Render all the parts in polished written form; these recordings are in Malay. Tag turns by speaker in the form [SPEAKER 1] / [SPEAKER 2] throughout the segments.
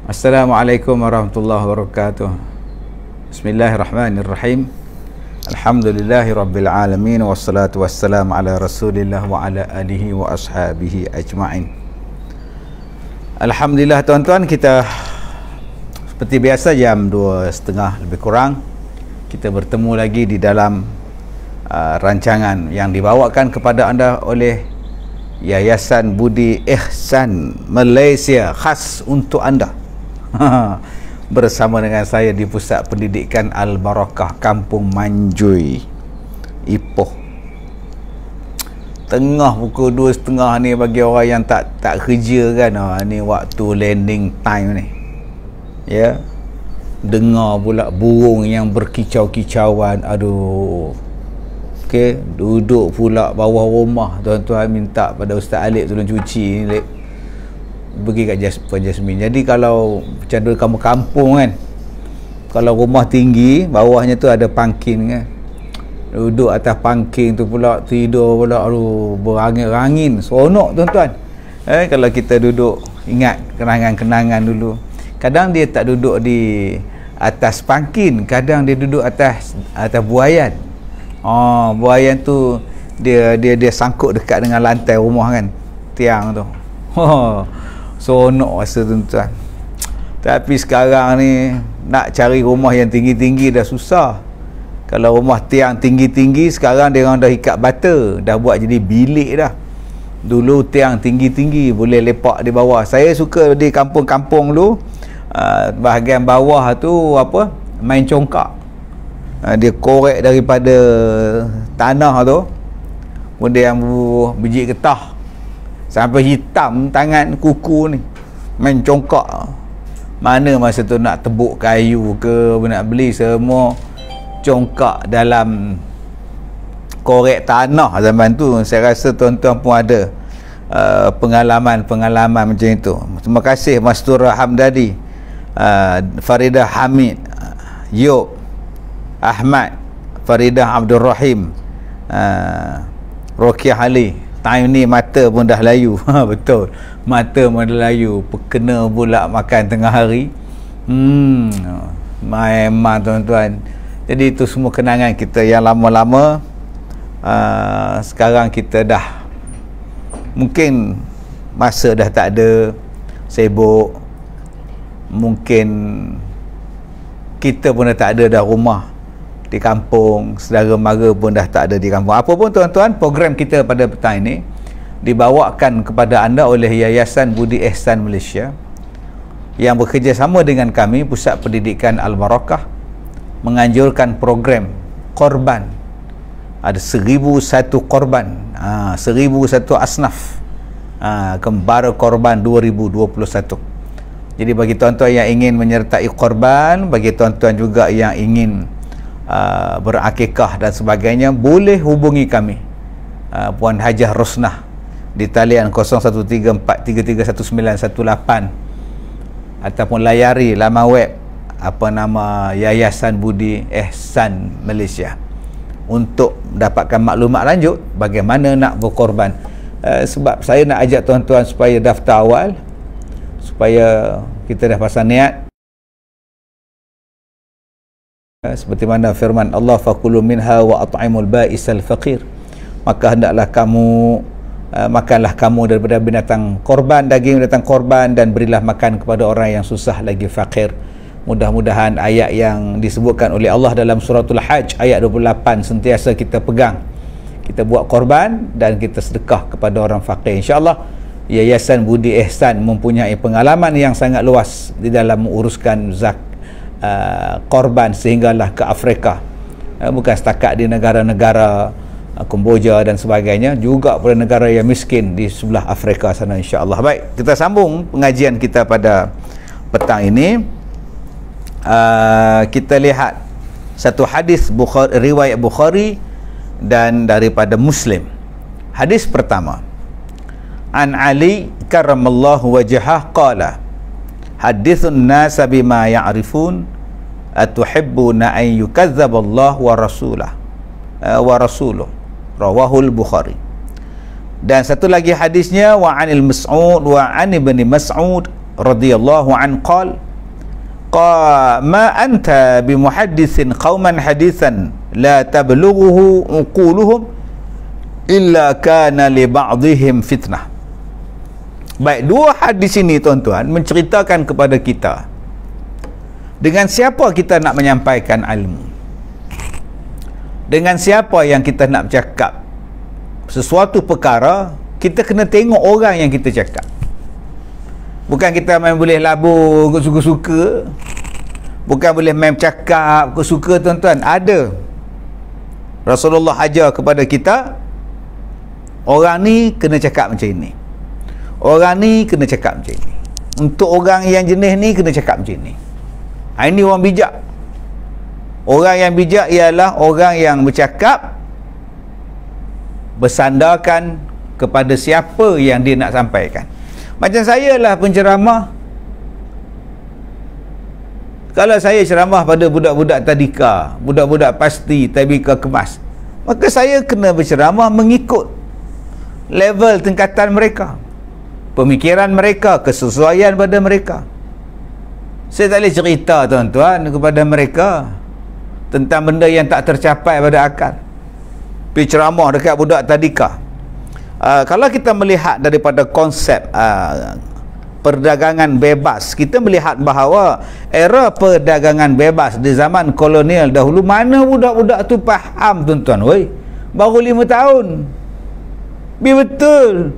[SPEAKER 1] Assalamualaikum warahmatullahi wabarakatuh. Bismillahirrahmanirrahim. Alhamdulillahi rabbil alamin, wassalatu wassalamu ala rasulillah wa ala alihi wa ashabihi ajma'in. Alhamdulillah tuan-tuan, kita seperti biasa jam 2:30 lebih kurang kita bertemu lagi di dalam rancangan yang dibawakan kepada anda oleh Yayasan Budi Ihsan Malaysia, khas untuk anda. Bersama dengan saya di Pusat Pendidikan Al-Barakah Kampung Manjui, Ipoh. Tengah pukul 2:30 ni bagi orang yang tak kerja kan, ni waktu landing time ni. Ya. Dengar pula burung yang berkicau-kicauan. Aduh. Okey, duduk pula bawah rumah, tuan-tuan minta pada Ustaz Alip tolong cuci ni, pergi kat Jasmine. Jadi kalau macam dulu kamu kampung kan, kalau rumah tinggi, bawahnya tu ada pangkin kan, duduk atas pangkin tu pula, tidur pula, aduh, berangin-angin, seronok tuan-tuan. Kalau kita duduk, ingat kenangan-kenangan dulu. Kadang dia tak duduk di atas pangkin, kadang dia duduk atas buaian. Buaian tu dia sangkut dekat dengan lantai rumah kan, tiang tu. Seronok rasa tuan-tuan. Tapi sekarang ni nak cari rumah yang tinggi-tinggi dah susah. Kalau rumah tiang tinggi-tinggi, sekarang dia orang dah ikat bata, dah buat jadi bilik dah. Dulu tiang tinggi-tinggi boleh lepak di bawah. Saya suka di kampung-kampung dulu, bahagian bawah tu apa, main congkak. Dia korek daripada tanah tu, kemudian biji getah sampai hitam tangan kuku ni, main congkak. Mana masa tu nak tebuk kayu ke, nak beli, semua congkak dalam korek tanah zaman tu. Saya rasa tuan-tuan pun ada pengalaman-pengalaman macam itu. Terima kasih Mastura Hamdadi, Faridah Hamid, Yop Ahmad, Faridah Abdul Rahim, Rokiah Ali. Time ni mata pun dah layu. Betul, mata pun dah layu, kena pula makan tengah hari. Memang tuan-tuan. Jadi itu semua kenangan kita yang lama-lama. Sekarang kita dah mungkin masa dah tak ada, sibuk, mungkin kita pun dah tak ada dah rumah di kampung, saudara mara pun dah tak ada di kampung. Apa pun tuan-tuan, program kita pada petang ini dibawakan kepada anda oleh Yayasan Budi Ihsan Malaysia yang bekerjasama dengan kami, Pusat Pendidikan Al-Barakah, menganjurkan program korban. Ada 1001 korban, 1001 asnaf, Kembara Korban 2021. Jadi bagi tuan-tuan yang ingin menyertai korban, bagi tuan-tuan juga yang ingin berakikah dan sebagainya, boleh hubungi kami, Puan Hajah Rosnah, di talian 0134331918, ataupun layari laman web apa nama Yayasan Budi Ihsan Malaysia untuk mendapatkan maklumat lanjut bagaimana nak berkorban. Sebab saya nak ajak tuan-tuan supaya daftar awal, supaya kita dah pasang niat. Seperti mana firman Allah, faqulu minha wa at'imul ba'isal faqir, maka hendaklah kamu makanlah kamu daripada binatang korban, daging binatang korban, dan berilah makan kepada orang yang susah lagi fakir. Mudah-mudahan ayat yang disebutkan oleh Allah dalam suratul Hajj ayat 28 sentiasa kita pegang. Kita buat korban dan kita sedekah kepada orang fakir. InsyaAllah Yayasan Budi Ihsan mempunyai pengalaman yang sangat luas di dalam menguruskan korban sehinggalah ke Afrika, bukan setakat di negara-negara Kemboja dan sebagainya, juga pada negara yang miskin di sebelah Afrika sana, insya-Allah. Baik, kita sambung pengajian kita pada petang ini. Kita lihat satu hadis riwayat Bukhari dan daripada Muslim. Hadis pertama, An Ali karramallahu wajhah qala, hadithun nasa bima ya'rifun atuhibbuna an yukazzaballahu wa rasuluh, rawahul Bukhari. Dan satu lagi hadisnya, wa anil Mas'ud wa an ibni Mas'ud radhiyallahu an qala ma anta bimuhaddithin qauman hadithan la tablughuhu uquluhum illa kana li ba'dihim fitnah. Baik, dua hadis ini tuan-tuan menceritakan kepada kita dengan siapa kita nak menyampaikan ilmu, dengan siapa yang kita nak bercakap sesuatu perkara. Kita kena tengok orang yang kita cakap. Bukan kita main boleh labur suka-suka, bukan boleh main bercakap suka, tuan-tuan. Ada Rasulullah ajar kepada kita, orang ni kena cakap macam ini, orang ni kena cakap macam ini. Untuk orang yang jenis ni kena cakap macam ini. Ini orang bijak. Orang yang bijak ialah orang yang bercakap bersandarkan kepada siapa yang dia nak sampaikan. Macam saya lah penceramah. Kalau saya ceramah pada budak-budak tadika, budak-budak pasti, tabika kemas, maka saya kena berceramah mengikut level tingkatan mereka, pemikiran mereka, kesesuaian pada mereka. Saya tak boleh cerita, tuan-tuan, kepada mereka tentang benda yang tak tercapai pada akal. Pergi ceramah dekat budak tadika. Kalau kita melihat daripada konsep perdagangan bebas, kita melihat bahawa era perdagangan bebas di zaman kolonial dahulu, mana budak-budak tu faham, tuan-tuan. Baru 5 tahun. Betul.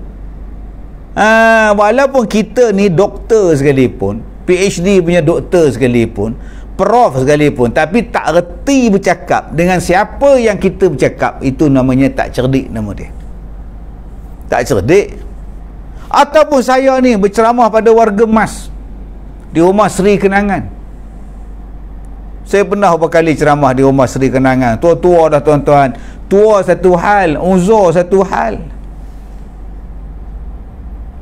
[SPEAKER 1] Walaupun kita ni doktor sekalipun, PhD punya doktor sekalipun, prof sekalipun, tapi tak reti bercakap dengan siapa yang kita bercakap, itu namanya tak cerdik, nama dia. Tak cerdik. Ataupun saya ni berceramah pada warga emas di rumah Seri Kenangan. Saya pernah beberapa kali ceramah di rumah Seri Kenangan. Tua-tua dah, tuan-tuan. Tua satu hal, uzur satu hal.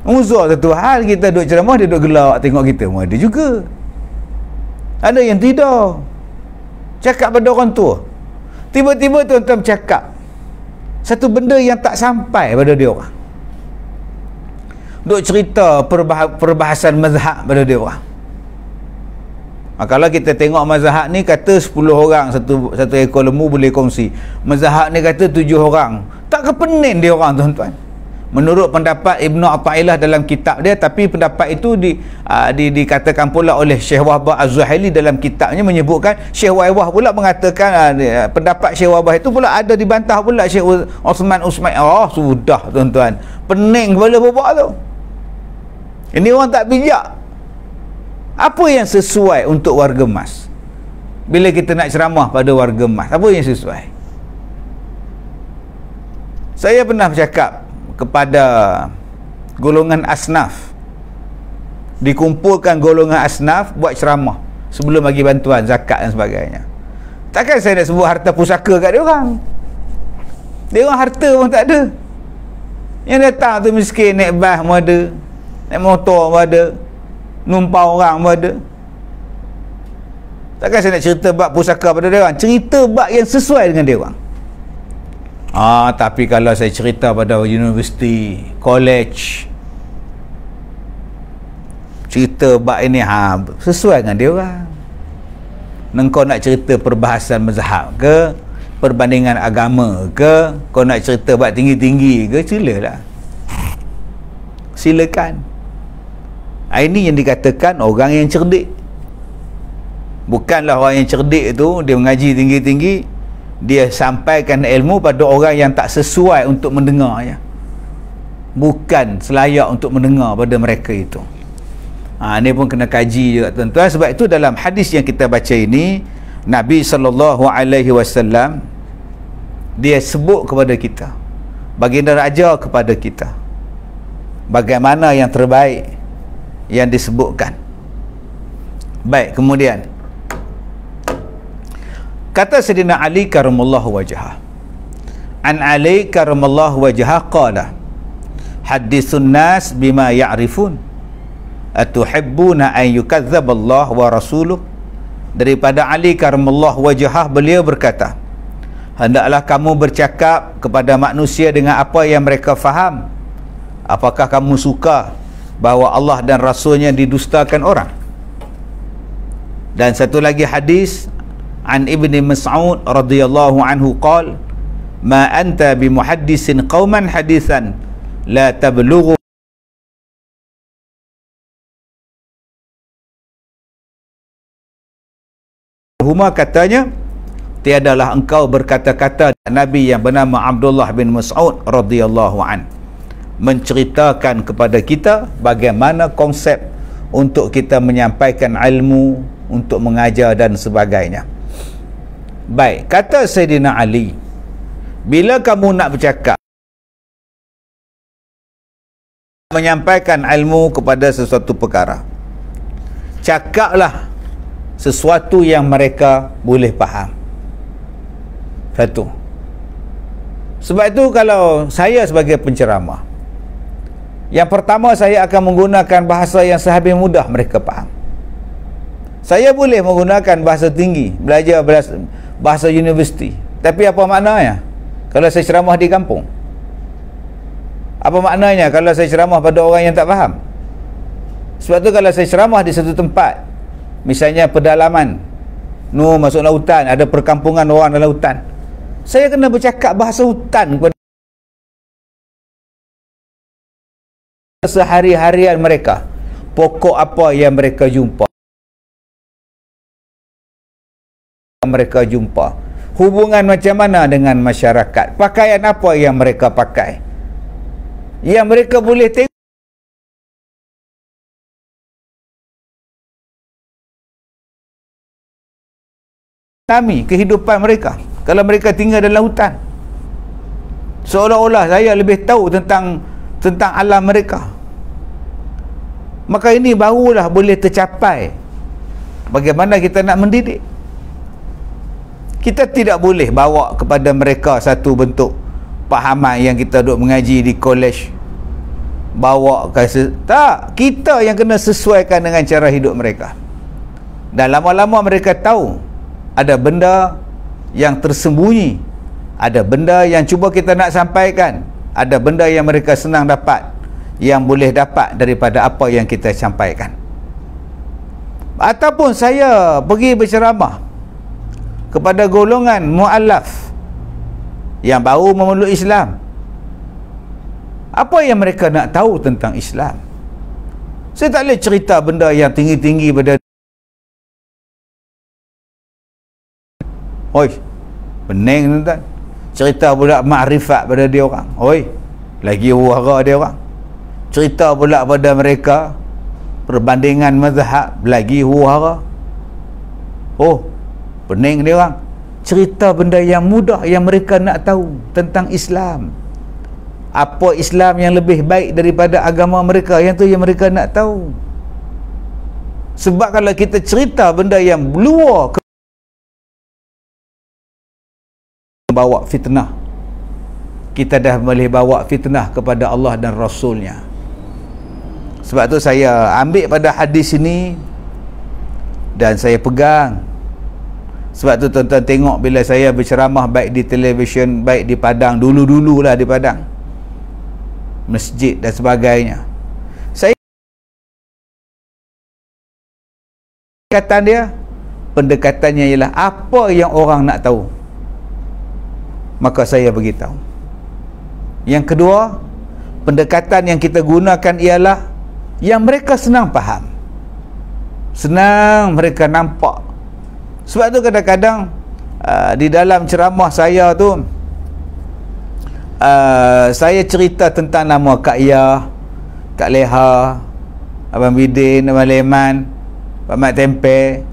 [SPEAKER 1] Uzur satu hal, kita duduk ceramah, dia duduk gelak tengok kita. Ada juga. Ada yang tidak. Cakap pada orang tua. Tiba-tiba tuan-tuan bercakap satu benda yang tak sampai pada dia orang. Duk cerita perbahasan mazhab pada dia orang. Kalau kita tengok mazhab ni kata 10 orang satu ekor lembu boleh kongsi. Mazhab ni kata 7 orang. Tak kepening dia orang, tuan-tuan. Menurut pendapat Ibnu Athaillah dalam kitab dia, tapi pendapat itu dikatakan pula oleh Syekh Wahbah Az-Zuhaili dalam kitabnya, menyebutkan Syekh Wahbah pula mengatakan pendapat Syekh Wahbah itu pula ada dibantah pula Syekh Osman Usman. Sudah, tuan-tuan. Pening kepala babak tu. Ini orang tak bijak. Apa yang sesuai untuk warga emas? Bila kita nak ceramah pada warga emas, apa yang sesuai? Saya pernah bercakap kepada golongan asnaf. Dikumpulkan golongan asnaf buat ceramah sebelum bagi bantuan zakat dan sebagainya. Takkan saya nak sebut harta pusaka kat dia orang. Dia orang harta pun tak ada. Yang datang tu miskin, naik bas pun ada, naik motor pun ada, numpang orang pun ada. Takkan saya nak cerita bab pusaka pada dia orang. Cerita bab yang sesuai dengan dia orang. Tapi kalau saya cerita pada universiti, college, cerita bab ini sesuai dengan dia orang. Engkau nak cerita perbahasan mazhab ke, perbandingan agama ke, kau nak cerita bab tinggi-tinggi ke, silalah. Silakan. Ini yang dikatakan orang yang cerdik. Bukanlah orang yang cerdik itu dia mengaji tinggi-tinggi, dia sampaikan ilmu pada orang yang tak sesuai untuk mendengarnya. Bukan selayak untuk mendengar pada mereka itu. Ini pun kena kaji juga, tuan-tuan. Sebab itu dalam hadis yang kita baca ini, Nabi SAW dia sebut kepada kita, baginda raja kepada kita, bagaimana yang terbaik yang disebutkan. Baik, kemudian kata Sayyidina Ali karamallahu wajhah, an Ali karamallahu wajhah qala hadithun nas bima ya'rifun atuhibbuna an yukazzab Allah wa rasuluh. Daripada Ali karamallahu wajhah, beliau berkata, hendaklah kamu bercakap kepada manusia dengan apa yang mereka faham. Apakah kamu suka bahawa Allah dan Rasulnya didustakan orang. Dan satu lagi hadis an Ibni Mas'ud radhiyallahu anhu qala ma anta bimuhaddisin qauman hadithan la tablughu huma, katanya, tiadalah engkau berkata-kata. Nabi yang bernama Abdullah bin Mas'ud radhiyallahu an menceritakan kepada kita bagaimana konsep untuk kita menyampaikan ilmu, untuk mengajar dan sebagainya. Baik, kata Sayyidina Ali, bila kamu nak bercakap, menyampaikan ilmu kepada sesuatu perkara, cakaplah sesuatu yang mereka boleh faham. Satu. Sebab itu kalau saya sebagai penceramah, yang pertama saya akan menggunakan bahasa yang sehabis mudah mereka faham. Saya boleh menggunakan bahasa tinggi, belajar bahasa universiti, tapi apa maknanya kalau saya ceramah di kampung? Apa maknanya kalau saya ceramah pada orang yang tak faham? Sebab tu kalau saya ceramah di satu tempat, misalnya pedalaman, masuk lautan, ada perkampungan orang dalam hutan, saya kena bercakap bahasa hutan kepada sehari-harian mereka, pokok apa yang mereka jumpa, hubungan macam mana dengan masyarakat, pakaian apa yang mereka pakai, yang mereka boleh tengok kehidupan mereka kalau mereka tinggal dalam hutan. Seolah-olah saya lebih tahu tentang alam mereka. Maka ini barulah boleh tercapai bagaimana kita nak mendidik. Kita tidak boleh bawa kepada mereka satu bentuk pahaman yang kita duk mengaji di kolej, bawa tak, kita yang kena sesuaikan dengan cara hidup mereka. Dan lama-lama mereka tahu ada benda yang tersembunyi, ada benda yang cuba kita nak sampaikan, ada benda yang mereka senang dapat, yang boleh dapat daripada apa yang kita sampaikan. Ataupun saya pergi berceramah kepada golongan mu'allaf yang baru memeluk Islam, apa yang mereka nak tahu tentang Islam? Saya tak boleh cerita benda yang tinggi-tinggi pada pening tuan. Cerita pula makrifat pada dia orang, lagi hura dia orang. Cerita pula pada mereka perbandingan mazhab, lagi hura. Pening dia orang. Cerita benda yang mudah yang mereka nak tahu tentang Islam. Apa Islam yang lebih baik daripada agama mereka, yang tu yang mereka nak tahu. Sebab kalau kita cerita benda yang luar, bawa fitnah, kita dah boleh bawa fitnah kepada Allah dan Rasulnya. Sebab tu saya ambil pada hadis ini dan saya pegang. Sebab tu tuan-tuan tengok bila saya berceramah baik di televisyen, baik di Padang, dulu-dululah di Padang, masjid dan sebagainya, saya pendekatannya ialah apa yang orang nak tahu, maka saya beritahu. Yang kedua, pendekatan yang kita gunakan ialah yang mereka senang faham, senang mereka nampak. Sebab tu kadang-kadang di dalam ceramah saya tu, saya cerita tentang nama Kak Yah, Kak Leha, Abang Bidin, Abang Leman, Pak Mat Tempe,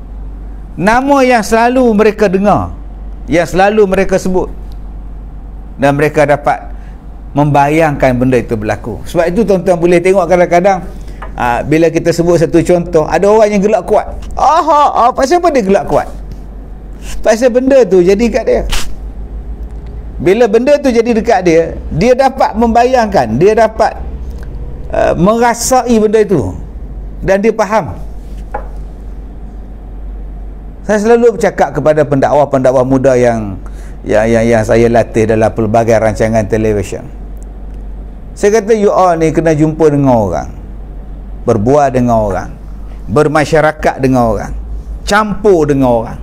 [SPEAKER 1] nama yang selalu mereka dengar, yang selalu mereka sebut, dan mereka dapat membayangkan benda itu berlaku. Sebab itu tuan-tuan boleh tengok kadang-kadang bila kita sebut satu contoh, ada orang yang gelak kuat. Pasal apa dia gelak kuat? Pasal benda tu jadi dekat dia. Bila benda tu jadi dekat dia, dia dapat membayangkan, dia dapat merasai benda itu, dan dia faham. Saya selalu bercakap kepada pendakwa-pendakwa muda yang saya latih dalam pelbagai rancangan televisyen. Saya kata, you all ni kena jumpa dengan orang, berbual dengan orang, bermasyarakat dengan orang, campur dengan orang,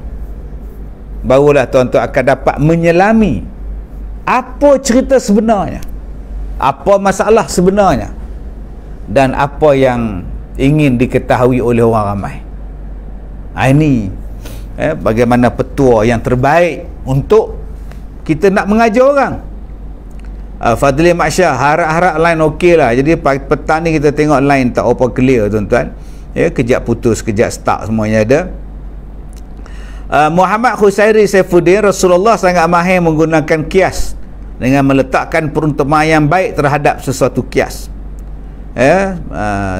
[SPEAKER 1] barulah tuan-tuan akan dapat menyelami apa cerita sebenarnya, apa masalah sebenarnya, dan apa yang ingin diketahui oleh orang ramai. Ini bagaimana petua yang terbaik untuk kita nak mengajar orang. Fadli Maksyah, harap-harap line okey lah. Jadi petang ni kita tengok line tak apa clear tuan-tuan. Kejap putus, kejap start, semuanya ada. Muhammad Khusairi Saifuddin, Rasulullah sangat mahir menggunakan kias dengan meletakkan perumpamaan yang baik terhadap sesuatu kias.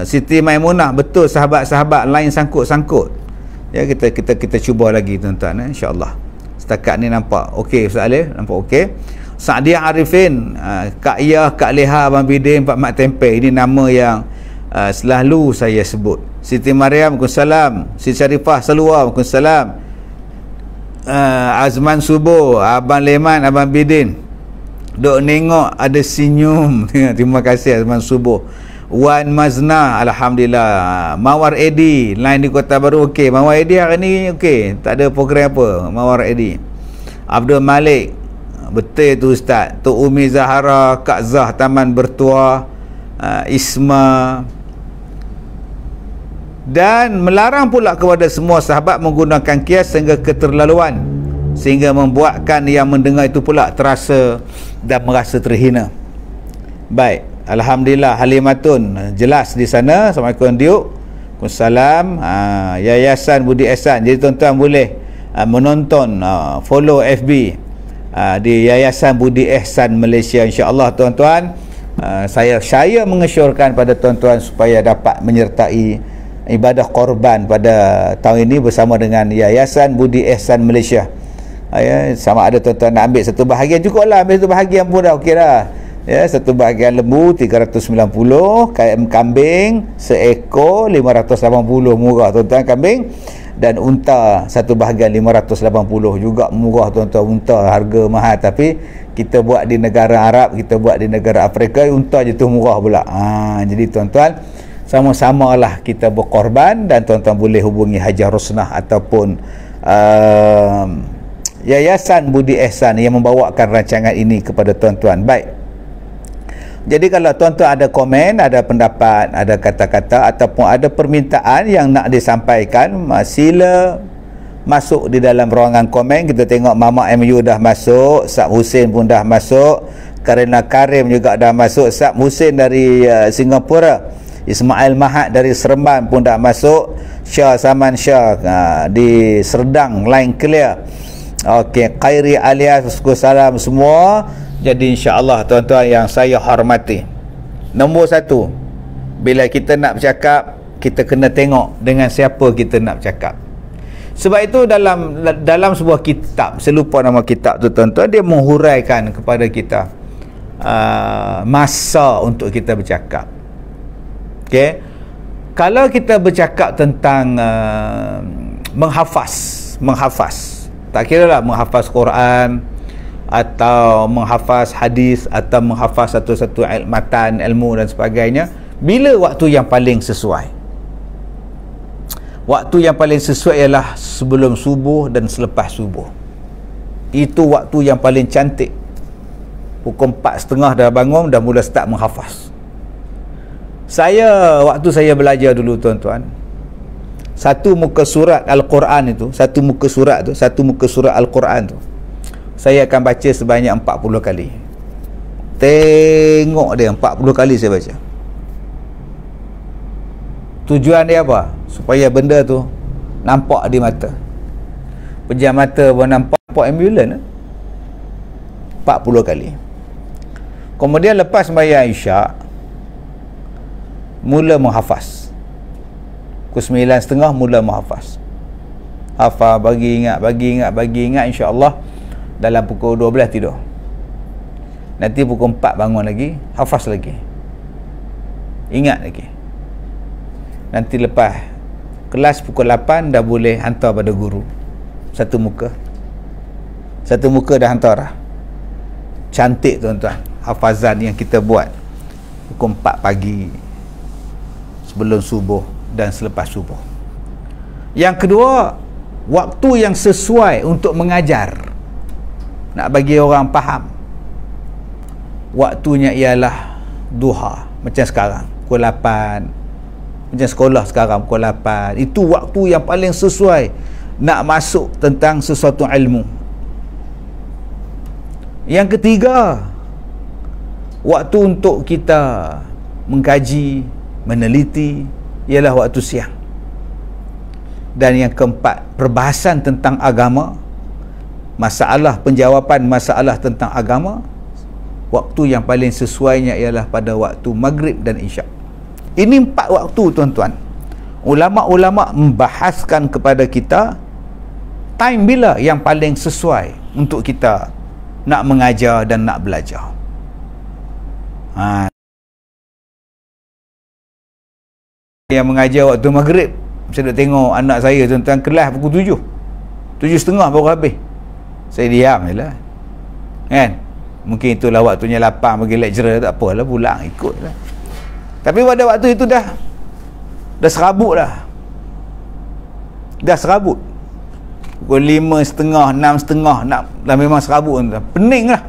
[SPEAKER 1] Siti Maimunah, betul sahabat-sahabat lain sangkut-sangkut. Kita cuba lagi tuan-tuan, insya-Allah. Setakat ni nampak okey Ustaz Alif, nampak okey. Sa'diyah Arifin, Kak Iyah, Kak Leha, Abang Bidin, Pak Mat Tempe, ini nama yang selalu saya sebut. Siti Mariam, Waalaikumsalam. Siti Syarifah Salwa, Waalaikumsalam. Azman Subuh, Abang Leman, Abang Bidin, duk nengok ada senyum. Terima kasih Azman Subuh. Wan Mazna, Alhamdulillah. Mawar Edi, line di Kota Baru okey. Mawar Edi hari ni okey, tak ada program apa. Mawar Edi. Abdul Malik, betul tu Ustaz. Tok Umi Zahara, Kak Zah Taman Bertua, Isma, dan melarang pula kepada semua sahabat menggunakan kias sehingga keterlaluan, sehingga membuatkan yang mendengar itu pula terasa dan merasa terhina. Baik, Alhamdulillah Halimatun jelas di sana. Assalamualaikum Diuk. Waalaikumsalam. Yayasan Budi Ehsan. Jadi tuan-tuan boleh menonton, follow FB di Yayasan Budi Ehsan Malaysia, insya-Allah tuan-tuan. Saya mengesyorkan pada tuan-tuan supaya dapat menyertai ibadah korban pada tahun ini bersama dengan Yayasan Budi Ehsan Malaysia. Sama ada tuan-tuan nak ambil satu bahagian, cukup lah ambil satu bahagian pun dah okey dah. Satu bahagian lembu 390, kambing seekor 580, murah tuan-tuan kambing. Dan unta satu bahagian 580, juga murah tuan-tuan. Unta harga mahal, tapi kita buat di negara Arab, kita buat di negara Afrika, unta je tu murah pula. Jadi tuan-tuan, sama-samalah kita berkorban. Dan tuan-tuan boleh hubungi Hajar Rosnah ataupun Yayasan Budi Ehsan yang membawakan rancangan ini kepada tuan-tuan. Baik, jadi kalau tuan-tuan ada komen, ada pendapat, ada kata-kata ataupun ada permintaan yang nak disampaikan, sila masuk di dalam ruangan komen. Kita tengok Mama MU dah masuk, Sab Hussein pun dah masuk, Karina Karim juga dah masuk, Sab Hussein dari Singapura, Ismail Mahat dari Seremban pun dah masuk, Syah Saman Syah di Serdang, line clear. Okey, Khairi alias Waalaikumsalam semua. Jadi insya-Allah tuan-tuan yang saya hormati, nombor satu, bila kita nak bercakap, kita kena tengok dengan siapa kita nak bercakap. Sebab itu dalam sebuah kitab, saya lupa nama kitab tu tuan-tuan, dia menghuraikan kepada kita masa untuk kita bercakap. Okey, kalau kita bercakap tentang menghafaz, tak kira lah menghafaz Quran atau menghafaz hadis atau menghafaz satu-satu matan ilmu dan sebagainya, bila waktu yang paling sesuai? Waktu yang paling sesuai ialah sebelum subuh dan selepas subuh. Itu waktu yang paling cantik. Pukul 4:30 dah bangun, dah mula start menghafaz. Waktu saya belajar dulu tuan-tuan, satu muka surat Al-Quran itu, satu muka surat Al-Quran tu, saya akan baca sebanyak 40 kali. Tengok dia 40 kali saya baca. Tujuan dia apa? Supaya benda tu nampak di mata. Pejam mata pun nampak ambulan 40 kali. Kemudian lepas sembahyang Isyak, mula menghafaz. Pukul 9:30 mula menghafaz. Hafal, bagi ingat, insya-Allah dalam pukul 12 tidur. Nanti pukul 4 bangun lagi, hafaz lagi, ingat lagi. Nanti lepas kelas pukul 8 dah boleh hantar pada guru. Satu muka dah hantar dah. Cantik tuan-tuan hafazan yang kita buat pukul 4 pagi sebelum subuh dan selepas subuh. Yang kedua, waktu yang sesuai untuk mengajar. Nak bagi orang faham, waktunya ialah duha, macam sekarang pukul 8, macam sekolah sekarang pukul 8. Itu waktu yang paling sesuai nak masuk tentang sesuatu ilmu. Yang ketiga, waktu untuk kita mengkaji, meneliti ialah waktu siang. Dan yang keempat, perbahasan tentang agama, masalah penjawapan masalah tentang agama, waktu yang paling sesuainya ialah pada waktu maghrib dan isyak. Ini 4 waktu, tuan-tuan. Ulama-ulama membahaskan kepada kita time bila yang paling sesuai untuk kita nak mengajar dan nak belajar. Yang mengajar waktu maghrib, saya nak tengok anak saya, tuan-tuan, kelas pukul 7, 7.30 baru habis. Saya diam je lah, kan? Mungkin itulah waktunya lapang bagi lecturer, tak apalah, pulang ikut lah. Tapi pada waktu itu dah serabut dah. Dah serabut. Pukul 5.30, 6.30 dah memang serabut, tuan. Pening lah.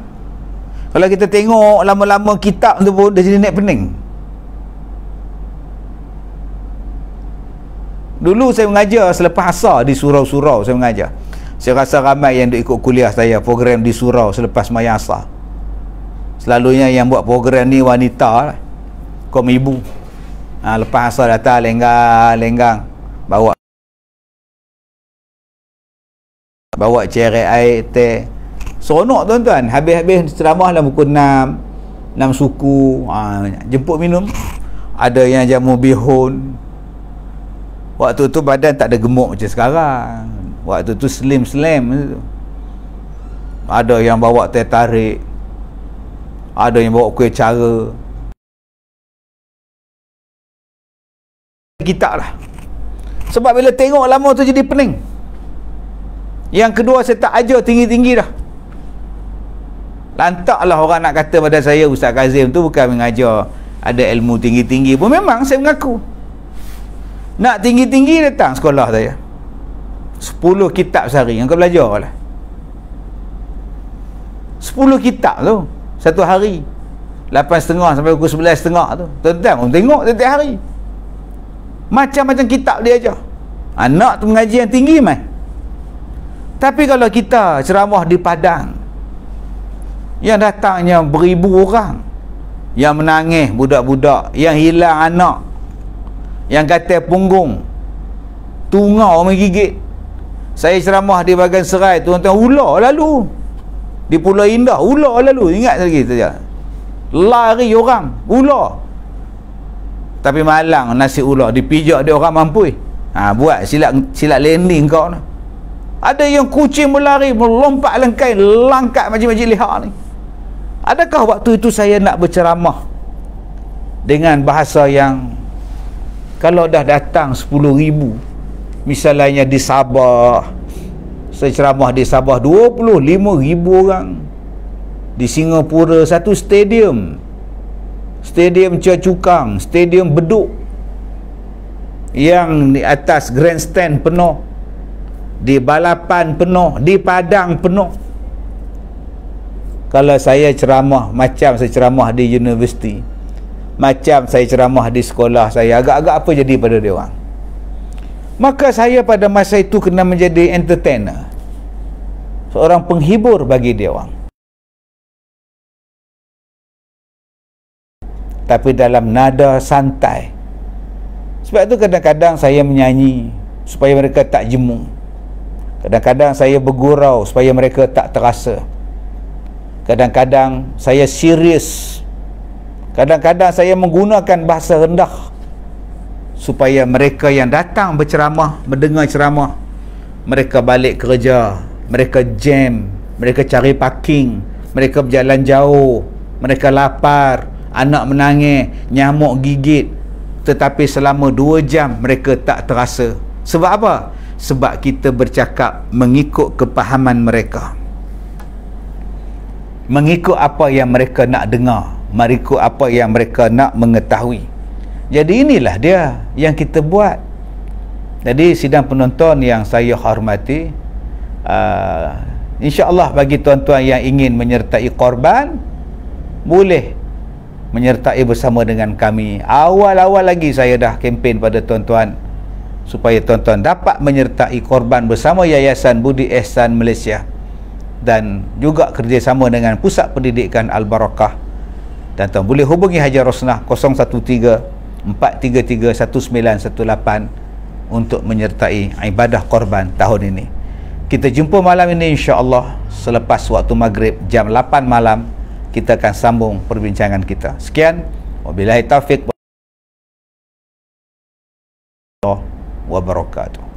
[SPEAKER 1] Kalau kita tengok lama-lama kitab tu pun dah jadi naik pening. Dulu saya mengajar selepas asar di surau-surau, saya mengajar. Saya rasa ramai yang ikut kuliah saya, program di surau selepas sembahyang asar. Selalunya yang buat program ni wanita lah, kaum ibu. Lepas asar datang lenggang bawa cerek air, teh. Seronok, tuan-tuan. Habis-habis ceramah dalam pukul 6 suku, jemput minum. Ada yang jamu bihun. Waktu tu badan tak ada gemuk macam sekarang. Waktu tu slim. Ada yang bawa teh tarik, ada yang bawa kuih cara. Kitab lah. Sebab bila tengok lama tu jadi pening. Yang kedua, saya tak ajar tinggi-tinggi dah. Lantaklah orang nak kata pada saya, Ustaz Kazim tu bukan mengajar ada ilmu tinggi-tinggi pun. Memang saya mengaku nak tinggi-tinggi, datang sekolah saya 10 kitab sehari yang kau belajar lah. 10 kitab tu satu hari, 8.30 sampai pukul 11.30 tu. Tuan-tuan tengok setiap hari macam-macam kitab dia ajar. Anak tu mengaji yang tinggi mai. Tapi kalau kita ceramah di Padang, yang datangnya beribu orang, yang menangis budak-budak, yang hilang anak, yang kata punggung, tungau menggigit. Saya ceramah di bahagian Serai, tuan-tuan, ular lalu di Pulau Indah, ular lalu, ingat lagi saja, lari orang, ular. Tapi malang nasib ular, dipijak dia orang mampu. Buat silap landing kau ni. Ada yang kucing berlari, melompat lengkai, langkat macam-macam lihat ni. Adakah waktu itu saya nak berceramah dengan bahasa yang, kalau dah datang 10,000, misalnya di Sabah, saya ceramah di Sabah 25,000 orang. Di Singapura satu stadium Choa Chu Kang, stadium beduk yang di atas grandstand penuh, di balapan penuh, di padang penuh. Kalau saya ceramah macam saya ceramah di universiti, macam saya ceramah di sekolah saya, agak-agak apa jadi pada dia orang? Maka saya pada masa itu kena menjadi entertainer, seorang penghibur bagi dia orang. Tapi dalam nada santai. Sebab itu kadang-kadang saya menyanyi supaya mereka tak jemu. Kadang-kadang saya bergurau supaya mereka tak terasa. Kadang-kadang saya serius. Kadang-kadang saya menggunakan bahasa rendah supaya mereka yang datang berceramah, mendengar ceramah, mereka balik kerja, mereka jam, mereka cari parking, mereka berjalan jauh, mereka lapar, anak menangis, nyamuk gigit, tetapi selama 2 jam mereka tak terasa. Sebab apa? Sebab kita bercakap mengikut kepahaman mereka, mengikut apa yang mereka nak dengar, mengikut apa yang mereka nak mengetahui. Jadi inilah dia yang kita buat. Jadi sidang penonton yang saya hormati, insya-Allah bagi tuan-tuan yang ingin menyertai korban, boleh menyertai bersama dengan kami. Awal-awal lagi saya dah kempen pada tuan-tuan supaya tuan-tuan dapat menyertai korban bersama Yayasan Budi Ihsan Malaysia dan juga kerjasama dengan Pusat Pendidikan Al-Barakah. Dan tuan boleh hubungi Haji Rosnah 013-433-1918 untuk menyertai ibadah korban tahun ini. Kita jumpa malam ini insya-Allah selepas waktu maghrib jam 8 malam. Kita akan sambung perbincangan kita. Sekian, wabillahi taufiq wabarakatuh.